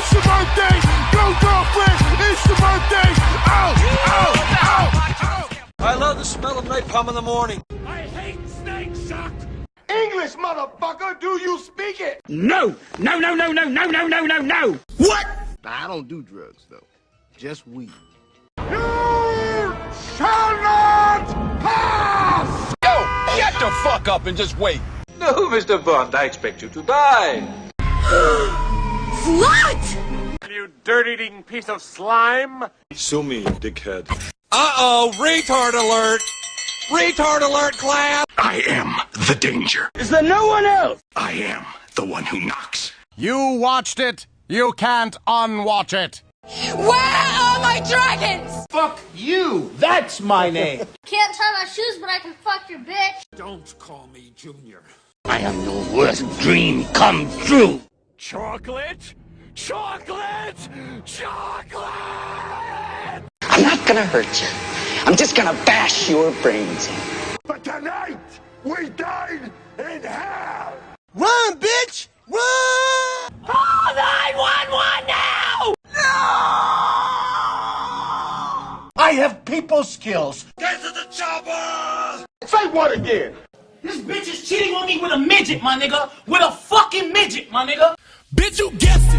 it's your birthday. Go, girlfriend, it's your birthday. Ow, ow, ow, ow. I love the smell of napalm in the morning. I hate snake shock. English, motherfucker, do you speak it? No! No, no, no, no, no, no, no, no, no! What? I don't do drugs, though. Just weed. You shall not pass! Yo, shut the fuck up and just wait. No, Mr. Bond, I expect you to die. Slut! You dirt-eating piece of slime. Sue me, dickhead. Uh-oh, retard alert! Retard alert, class! I am the danger. Is there no one else? I am the one who knocks. You watched it. You can't unwatch it. Where are my dragons? Fuck you! That's my name! Can't tie my shoes, but I can fuck your bitch. Don't call me Junior. I am your worst dream come true. Chocolate? Chocolate! Chocolate! I'm not gonna hurt you. I'm just gonna bash your brains in. But tonight, we dine in hell! Run, bitch! Run! Call 911 now! I have people skills. Get to the chopper! Say what again? This bitch is cheating on me with a midget, my nigga. With a fucking midget, my nigga. Bitch, you guessed